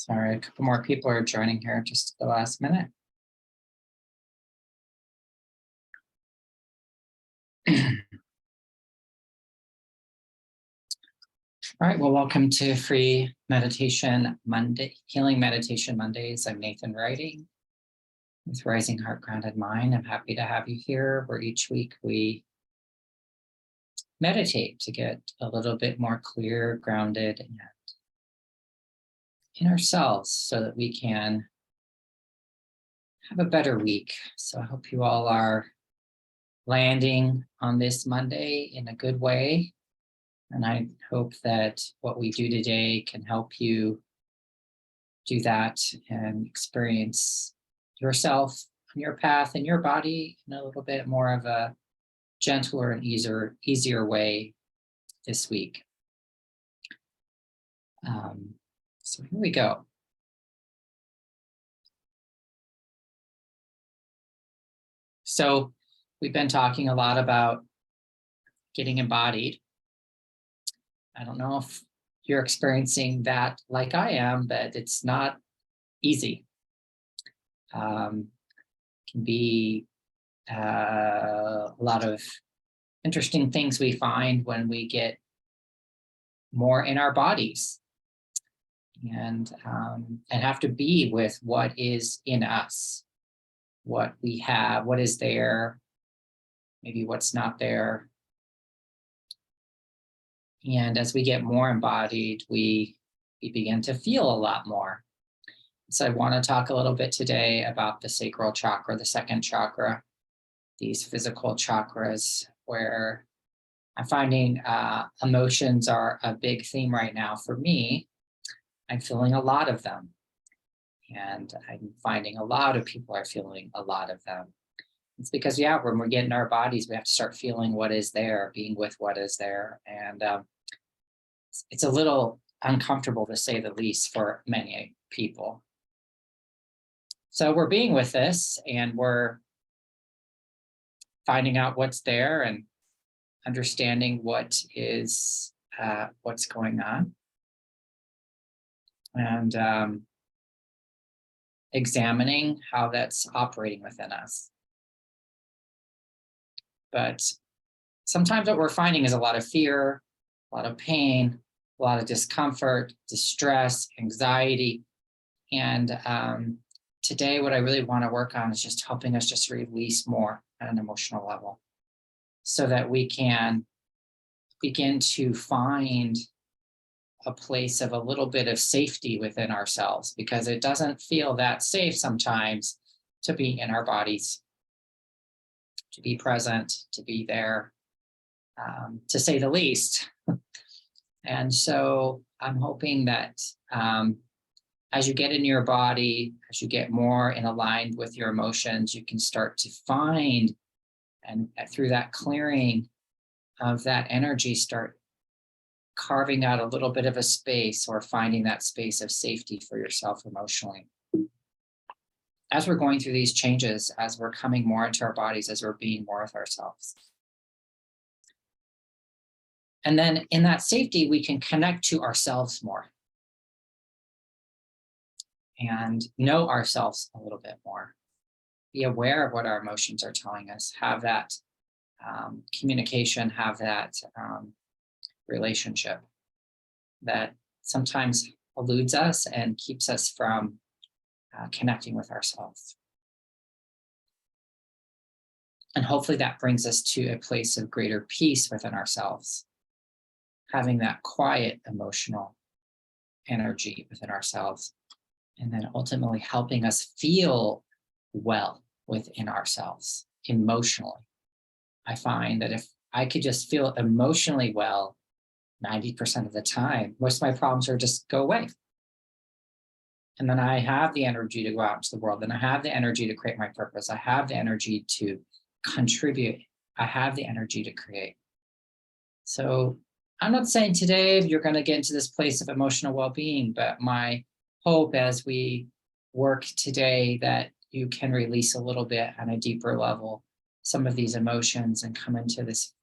Sorry, a couple more people are joining here just at the last minute. All right, well, welcome to Free Meditation Monday, Healing Meditation Mondays. I'm Nathan Writing with Rising Heart Grounded Mind. I'm happy to have you here, where each week we meditate to get a little bit more clear, grounded, and in ourselves so that we can have a better week. So I hope you all are landing on this Monday in a good way. And I hope that what we do today can help you do that and experience yourself and your path and your body in a little bit more of a gentler and easier way this week. So here we go. So we've been talking a lot about getting embodied. I don't know if you're experiencing that like I am, but it's not easy. Can be a lot of interesting things we find when we get more in our bodies and have to be with what is in us, what we have, what is there, maybe what's not there. And as we get more embodied, we begin to feel a lot more. So I want to talk a little bit today about the sacral chakra, the second chakra, these physical chakras, where I'm finding emotions are a big theme right now for me. I'm feeling a lot of them. And I'm finding a lot of people are feeling a lot of them. It's because, when we're getting our bodies, we have to start feeling what is there, being with what is there. And it's a little uncomfortable, to say the least, for many people. So we're being with this, and we're finding out what's there and understanding what is what's going on, and examining how that's operating within us. But sometimes what we're finding is a lot of fear, a lot of pain, a lot of discomfort, distress, anxiety. And today, what I really want to work on is just helping us just release more at an emotional level so that we can begin to find a place of a little bit of safety within ourselves, because it doesn't feel that safe sometimes to be in our bodies, to be present, to be there, to say the least. And so I'm hoping that as you get in your body, as you get more in aligned with your emotions, you can start to find, and through that clearing of that energy, start carving out a little bit of a space, or finding that space of safety for yourself emotionally. As we're going through these changes, as we're coming more into our bodies, as we're being more with ourselves. And then in that safety, we can connect to ourselves more and know ourselves a little bit more. Be aware of what our emotions are telling us, have that communication, have that relationship that sometimes eludes us and keeps us from connecting with ourselves. And hopefully that brings us to a place of greater peace within ourselves, having that quiet emotional energy within ourselves, and then ultimately helping us feel well within ourselves emotionally. I find that if I could just feel emotionally well 90% of the time, most of my problems are just go away. And then I have the energy to go out into the world, and I have the energy to create my purpose. I have the energy to contribute. I have the energy to create. So I'm not saying today you're going to get into this place of emotional well-being, but my hope as we work today that you can release a little bit on a deeper level some of these emotions and come into this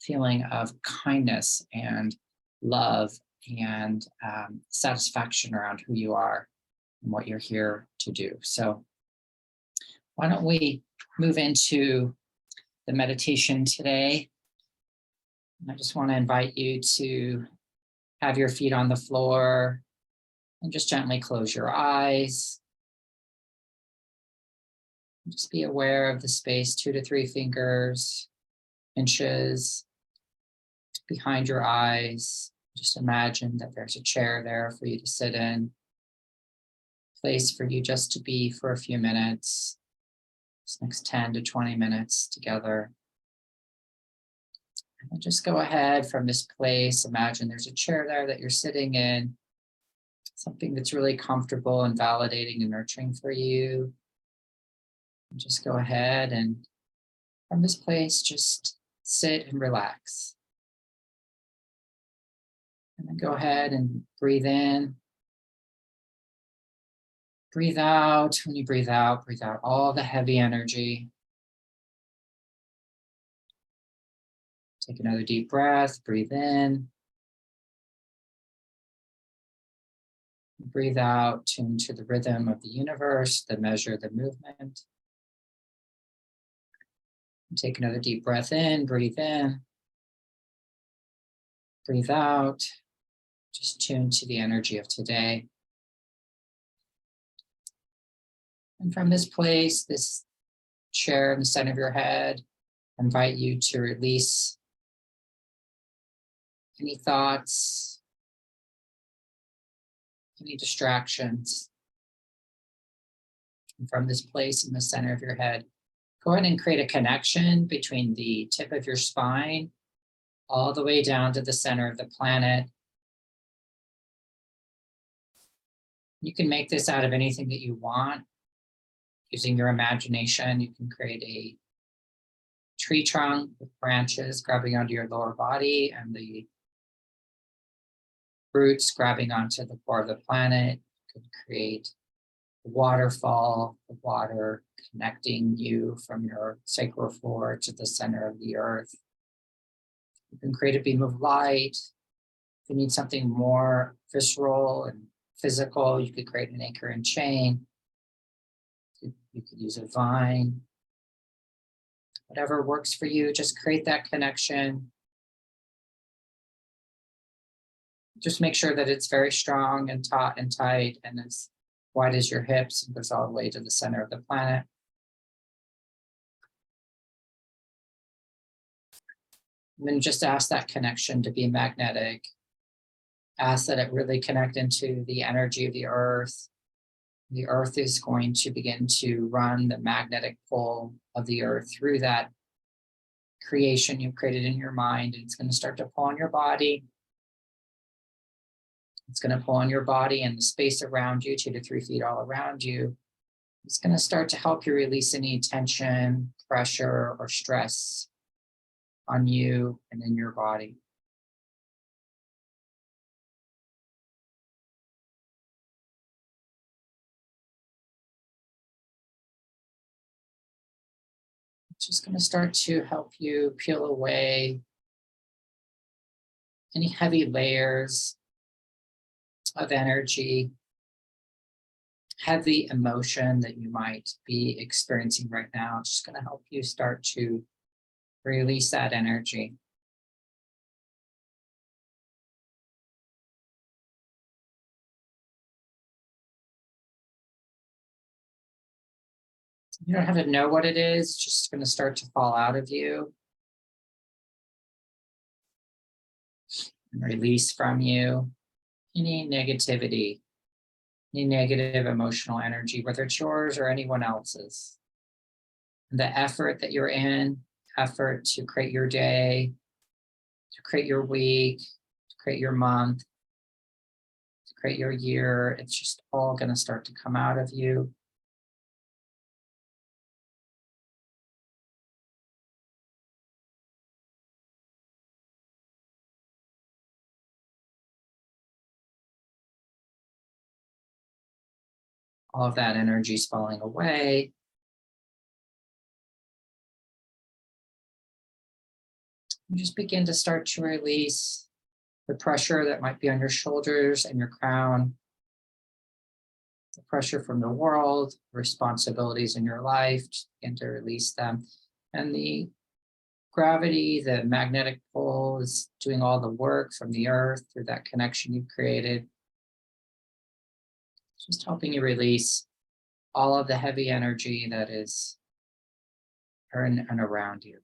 feeling of kindness and love and satisfaction around who you are and what you're here to do. So why don't we move into the meditation today? I just want to invite you to have your feet on the floor and just gently close your eyes. Just be aware of the space 2 to 3 fingers, inches behind your eyes. Just imagine that there's a chair there for you to sit in, place for you just to be for a few minutes, this next 10 to 20 minutes together. And just go ahead from this place. Imagine there's a chair there that you're sitting in, something that's really comfortable and validating and nurturing for you. And just go ahead and from this place, just sit and relax. And then go ahead and breathe in. Breathe out. When you breathe out all the heavy energy. Take another deep breath, breathe in. Breathe out, tune to the rhythm of the universe, the measure, the movement. Take another deep breath in, breathe in. Breathe out, just tune to the energy of today. And from this place, this chair in the center of your head, I invite you to release any thoughts, any distractions. And from this place in the center of your head, go ahead and create a connection between the tip of your spine all the way down to the center of the planet. You can make this out of anything that you want. Using your imagination, you can create a tree trunk with branches grabbing onto your lower body and the roots grabbing onto the core of the planet. You could create a waterfall, the water connecting you from your sacral floor to the center of the earth. You can create a beam of light. If you need something more visceral and physical, you could create an anchor and chain. You could use a vine. Whatever works for you, just create that connection. Just make sure that it's very strong and taut and tight and as wide as your hips and goes all the way to the center of the planet. And then just ask that connection to be magnetic. Ask that it really connect into the energy of the earth. The earth is going to begin to run the magnetic pull of the earth through that creation you've created in your mind. And it's going to start to pull on your body. It's going to pull on your body and the space around you, 2 to 3 feet all around you. It's going to start to help you release any tension, pressure, or stress on you and in your body. It's just going to start to help you peel away any heavy layers of energy, heavy emotion that you might be experiencing right now. It's just going to help you start to release that energy. You don't have to know what it is, it's just going to start to fall out of you and release from you any negativity, any negative emotional energy, whether it's yours or anyone else's. And the effort that you're in, effort to create your day, to create your week, to create your month, to create your year, it's just all going to start to come out of you. All of that energy is falling away. You just begin to start to release the pressure that might be on your shoulders and your crown. The pressure from the world, responsibilities in your life, just begin to release them. And the gravity, the magnetic pole is doing all the work from the earth through that connection you've created. Just helping you release all of the heavy energy that is in and around you.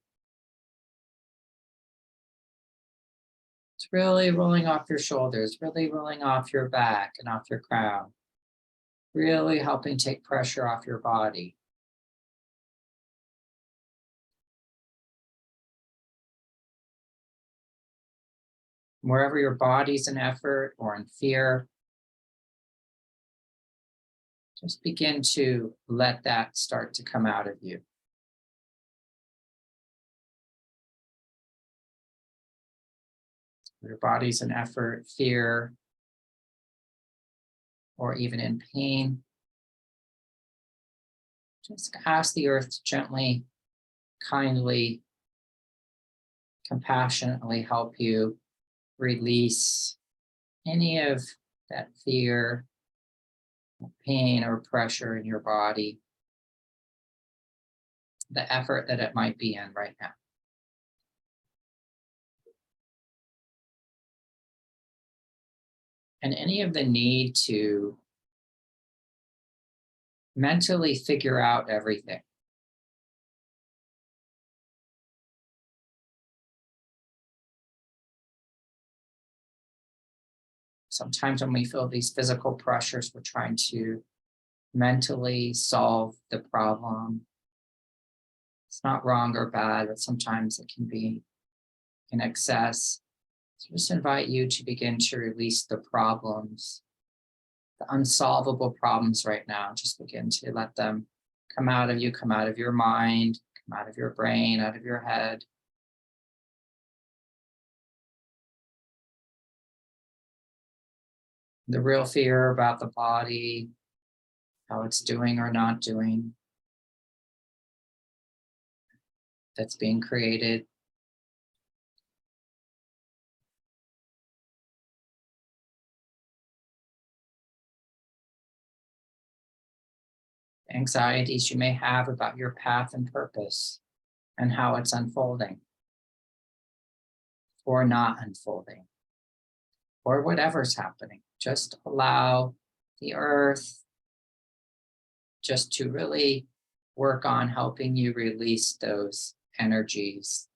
It's really rolling off your shoulders, really rolling off your back and off your crown, really helping take pressure off your body. Wherever your body's in effort or in fear, just begin to let that start to come out of you. Your body's in effort, fear, or even in pain. Just ask the earth to gently, kindly, compassionately help you release any of that fear, pain, or pressure in your body, the effort that it might be in right now. And any of the need to mentally figure out everything. Sometimes when we feel these physical pressures, we're trying to mentally solve the problem. It's not wrong or bad, but sometimes it can be in excess. So just invite you to begin to release the problems, the unsolvable problems right now. Just begin to let them come out of you, come out of your mind, come out of your brain, out of your head. The real fear about the body, how it's doing or not doing, that's being created. Anxieties you may have about your path and purpose and how it's unfolding or not unfolding or whatever's happening. Just allow the earth just to really work on helping you release those energies,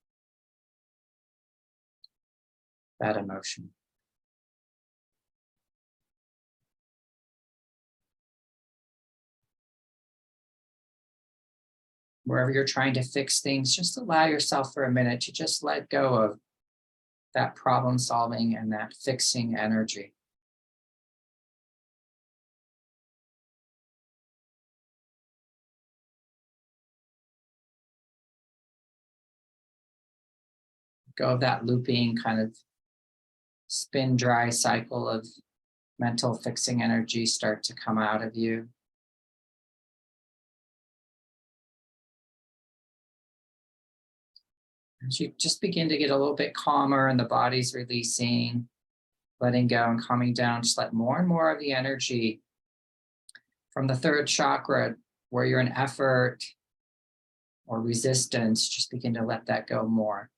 that emotion. Wherever you're trying to fix things, just allow yourself for a minute to just let go of that problem solving and that fixing energy. Go of that looping kind of spin dry cycle of mental fixing energy start to come out of you. As you just begin to get a little bit calmer and the body's releasing, letting go and calming down, just let more and more of the energy from the third chakra, where you're in effort or resistance, just begin to let that go more.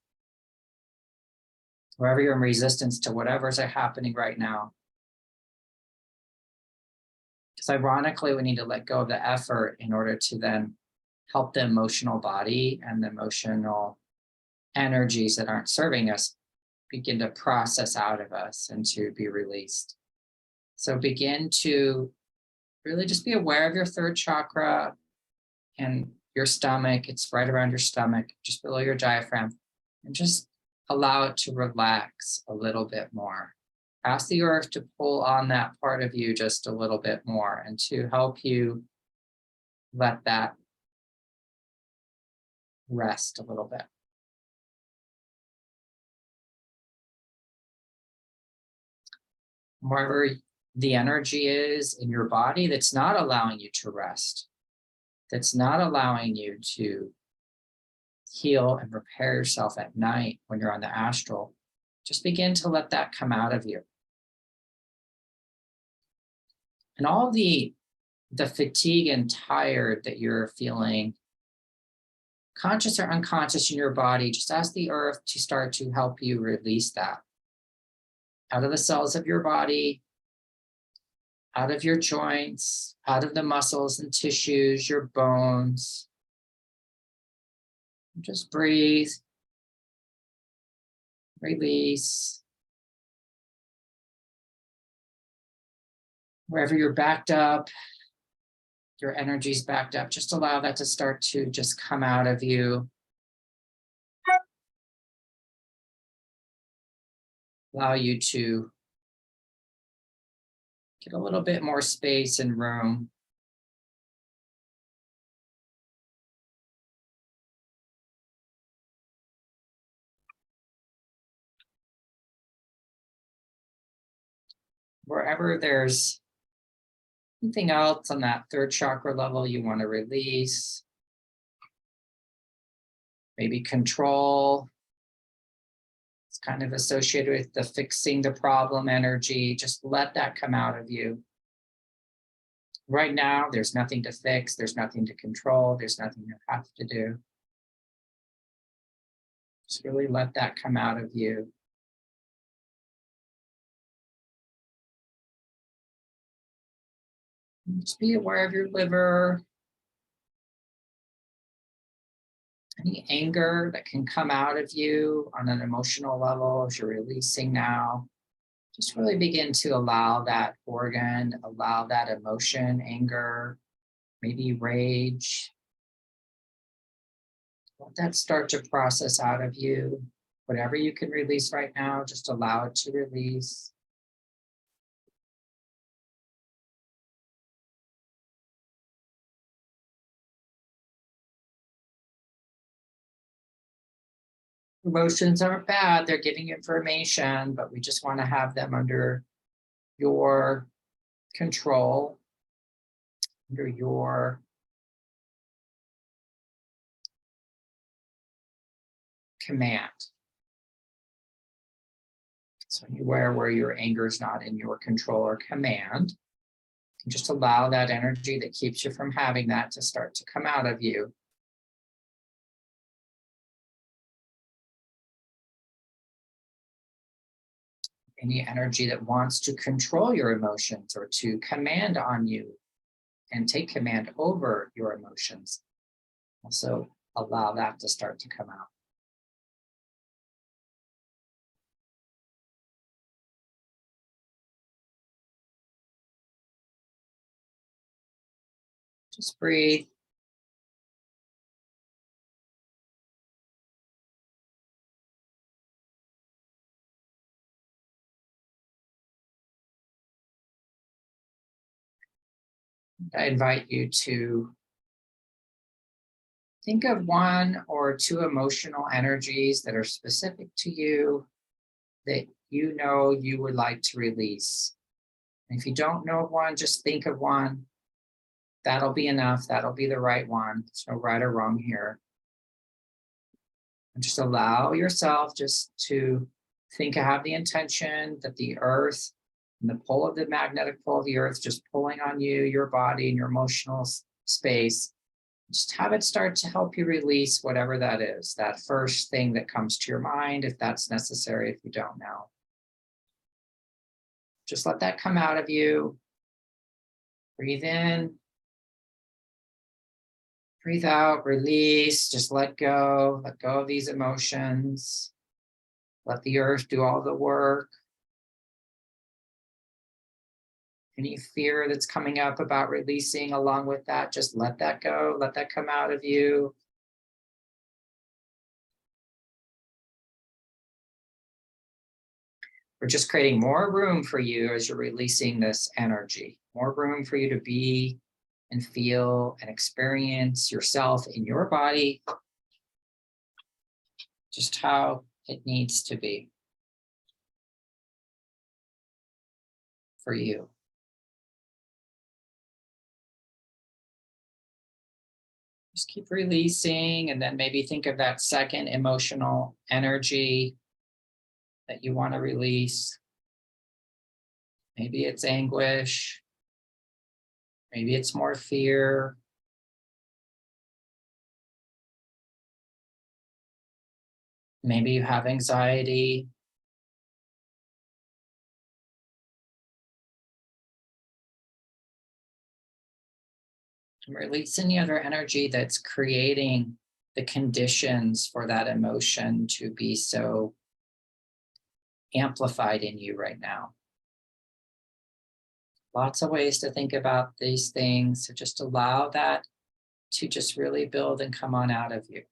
Wherever you're in resistance to whatever's happening right now. Because ironically, we need to let go of the effort in order to then help the emotional body and the emotional energies that aren't serving us begin to process out of us and to be released. So begin to really just be aware of your third chakra and your stomach. It's right around your stomach, just below your diaphragm, and just allow it to relax a little bit more. Ask the earth to pull on that part of you just a little bit more and to help you let that rest a little bit. Wherever the energy is in your body that's not allowing you to rest, that's not allowing you to heal and repair yourself at night when you're on the astral, just begin to let that come out of you. And all the the fatigue and tired that you're feeling, conscious or unconscious in your body, just ask the earth to start to help you release that out of the cells of your body, out of your joints, out of the muscles and tissues, your bones. Just breathe, release. Wherever you're backed up, your energy's backed up, just allow that to start to just come out of you. Allow you to get a little bit more space and room. Wherever there's anything else on that third chakra level you want to release, maybe control. It's kind of associated with the fixing the problem energy. Just let that come out of you. Right now, there's nothing to fix. There's nothing to control. There's nothing you have to do. Just really let that come out of you. Just be aware of your liver. Any anger that can come out of you on an emotional level as you're releasing now. Just really begin to allow that organ, allow that emotion, anger, maybe rage. Let that start to process out of you. Whatever you can release right now, just allow it to release. Emotions aren't bad, they're giving information, but we just want to have them under your control, under your command. So you're aware where your anger is not in your control or command. You can just allow that energy that keeps you from having that to start to come out of you. Any energy that wants to control your emotions or to command on you and take command over your emotions. Also allow that to start to come out. Just breathe. I invite you to think of one or two emotional energies that are specific to you that you know you would like to release. And if you don't know of one, just think of one. That'll be enough. That'll be the right one. There's no right or wrong here. And just allow yourself just to think, have the intention that the earth and the pull of the magnetic pull of the earth just pulling on you, your body, and your emotional space. Just have it start to help you release whatever that is, that first thing that comes to your mind, if that's necessary, if you don't know. Just let that come out of you. Breathe in. Breathe out, release, just let go of these emotions. Let the earth do all the work. Any fear that's coming up about releasing along with that, just let that go, let that come out of you. We're just creating more room for you as you're releasing this energy, more room for you to be and feel and experience yourself in your body, just how it needs to be for you. Just keep releasing, and then maybe think of that second emotional energy that you want to release. Maybe it's anguish. Maybe it's more fear. Maybe you have anxiety. And release any other energy that's creating the conditions for that emotion to be so amplified in you right now. Lots of ways to think about these things. So just allow that to just really build and come on out of you.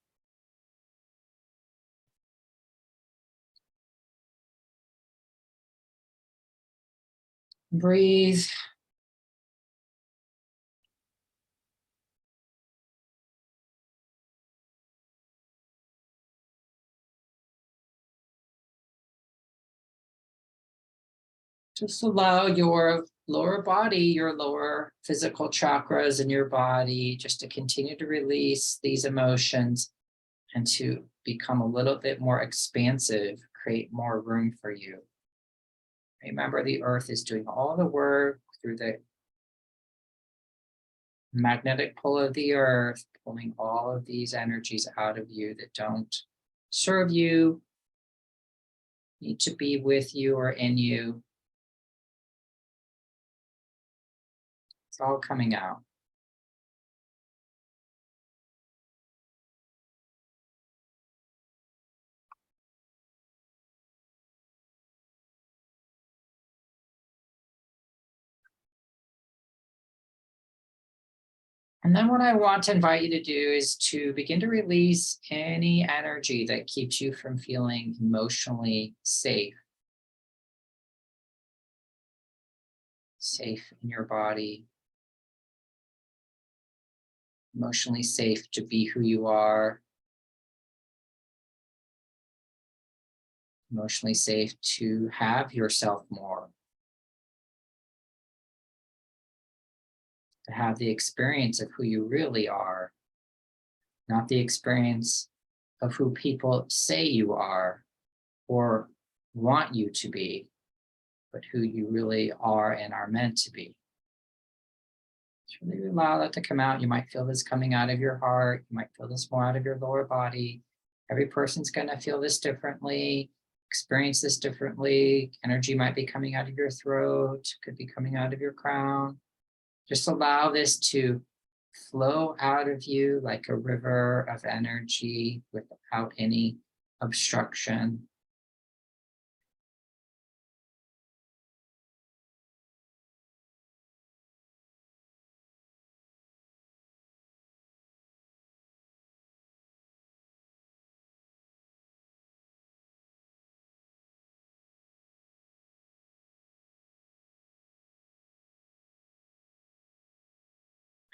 Breathe. Just allow your lower body, your lower physical chakras in your body, just to continue to release these emotions and to become a little bit more expansive, create more room for you. Remember, the earth is doing all the work through the magnetic pull of the earth, pulling all of these energies out of you that don't serve you, need to be with you or in you. It's all coming out. And then what I want to invite you to do is to begin to release any energy that keeps you from feeling emotionally safe. Safe in your body, emotionally safe to be who you are, emotionally safe to have yourself more, to have the experience of who you really are, not the experience of who people say you are or want you to be, but who you really are and are meant to be. Just really allow that to come out. You might feel this coming out of your heart. You might feel this more out of your lower body. Every person's going to feel this differently, experience this differently. Energy might be coming out of your throat, could be coming out of your crown. Just allow this to flow out of you like a river of energy without any obstruction.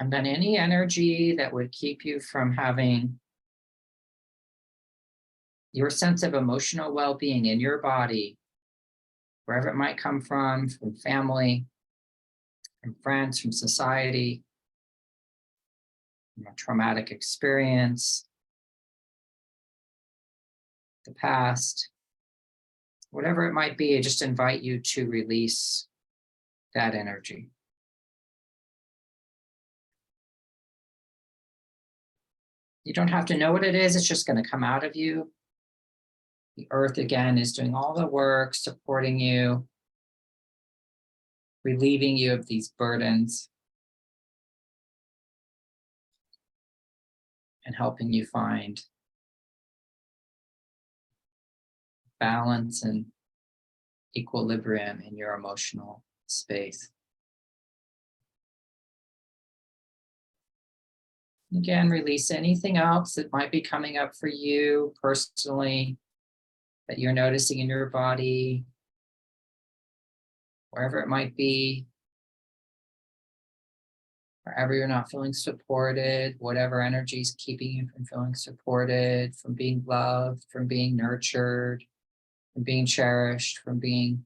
And then any energy that would keep you from having your sense of emotional well-being in your body, wherever it might come from family, from friends, from society, from a traumatic experience, the past, whatever it might be, I just invite you to release that energy. You don't have to know what it is, it's just going to come out of you. The earth, again, is doing all the work, supporting you, relieving you of these burdens, and helping you find balance and equilibrium in your emotional space. Again, release anything else that might be coming up for you personally that you're noticing in your body, wherever it might be, wherever you're not feeling supported, whatever energy is keeping you from feeling supported, from being loved, from being nurtured, from being cherished, from being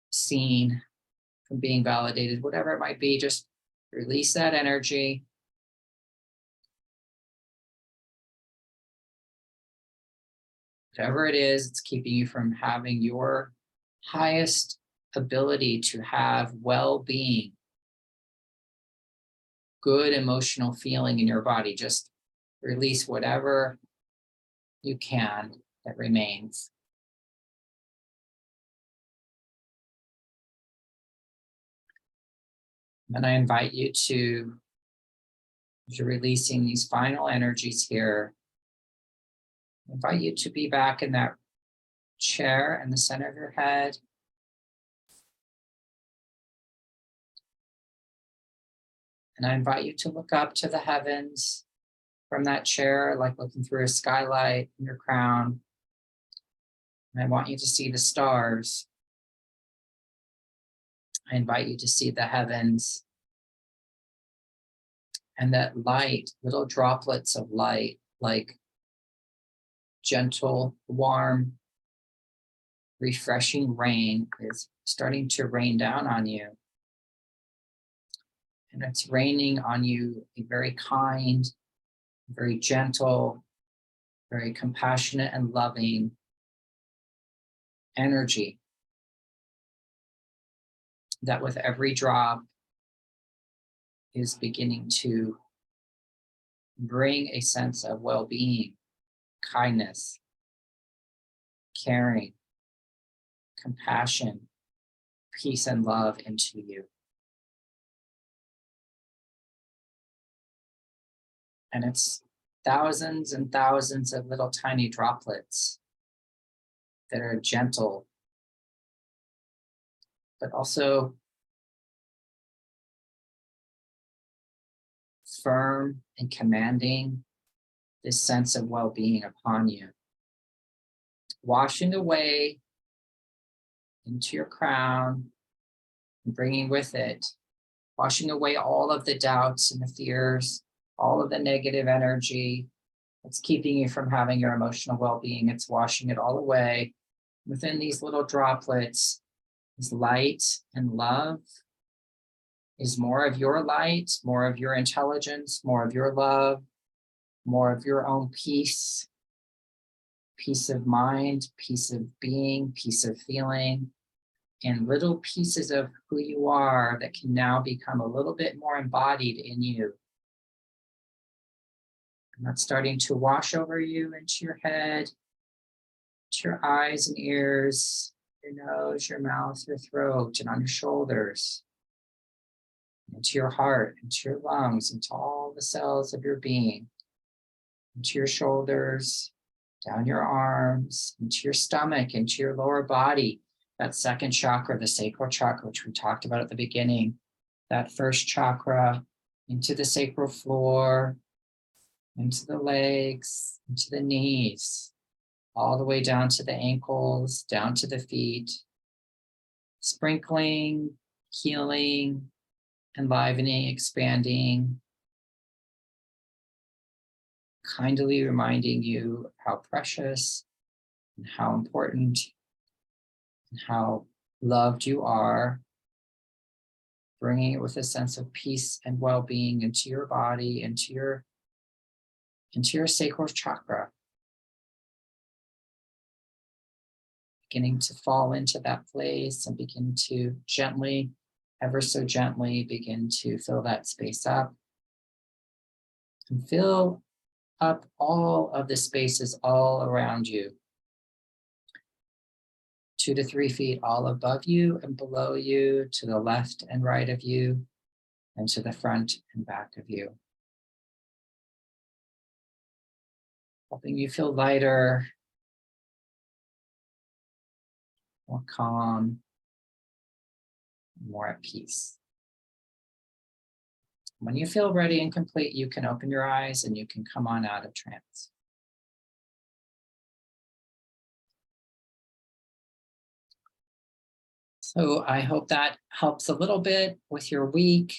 seen, from being validated, whatever it might be, just release that energy. Whatever it is, it's keeping you from having your highest ability to have well-being, good emotional feeling in your body. Just release whatever you can that remains. And I invite you to, as you're releasing these final energies here, I invite you to be back in that chair in the center of your head. And I invite you to look up to the heavens from that chair, like looking through a skylight in your crown. And I want you to see the stars. I invite you to see the heavens and that light, little droplets of light, like gentle, warm, refreshing rain is starting to rain down on you. And it's raining on you a very kind, very gentle, very compassionate and loving energy that with every drop is beginning to bring a sense of well-being, kindness, caring, compassion, peace, and love into you. And it's thousands and thousands of little tiny droplets that are gentle, but also firm and commanding this sense of well-being upon you, washing away into your crown and bringing with it, washing away all of the doubts and the fears, all of the negative energy that's keeping you from having your emotional well-being. It's washing it all away. Within these little droplets is light and love, is more of your light, more of your intelligence, more of your love, more of your own peace, peace of mind, peace of being, peace of feeling, and little pieces of who you are that can now become a little bit more embodied in you. And that's starting to wash over you into your head, to your eyes and ears, your nose, your mouth, your throat, and on your shoulders, into your heart, into your lungs, into all the cells of your being, into your shoulders, down your arms, into your stomach, into your lower body, that second chakra, the sacral chakra, which we talked about at the beginning, that first chakra, into the sacral floor, into the legs, into the knees, all the way down to the ankles, down to the feet, sprinkling, healing, enlivening, expanding, kindly reminding you how precious and how important and how loved you are, bringing it with a sense of peace and well-being into your body, into your sacral chakra, beginning to fall into that place and begin to gently, ever so gently, begin to fill that space up and fill up all of the spaces all around you, 2 to 3 feet all above you and below you, to the left and right of you, and to the front and back of you. Helping you feel lighter, more calm, more at peace. When you feel ready and complete, you can open your eyes and you can come on out of trance. So I hope that helps a little bit with your week.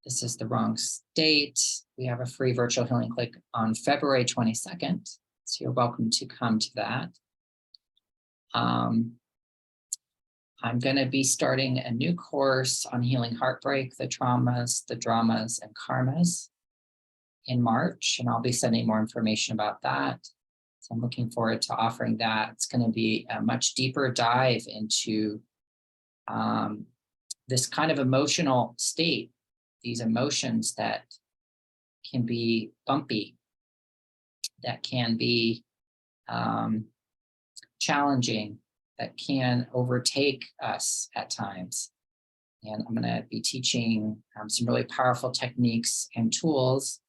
This is the wrong state. We have a free virtual healing click on February 22nd. So you're welcome to come to that. I'm going to be starting a new course on healing heartbreak, the traumas, the dramas, and karmas in March, and I'll be sending more information about that. So I'm looking forward to offering that. It's going to be a much deeper dive into um, this kind of emotional state, these emotions that can be bumpy, that can be um, challenging, that can overtake us at times. And I'm going to be teaching some really powerful techniques and tools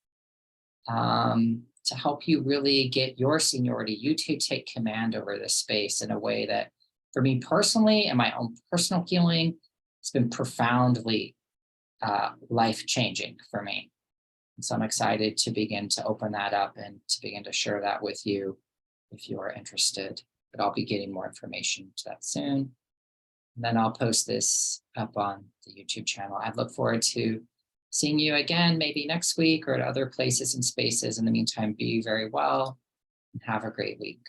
to help you really get your seniority, you to take command over this space in a way that, for me personally and my own personal healing, it's been profoundly life changing for me. And so I'm excited to begin to open that up and to begin to share that with you if you are interested. But I'll be getting more information to that soon. And then I'll post this up on the YouTube channel. I look forward to seeing you again, maybe next week or at other places and spaces. In the meantime, be very well and have a great week.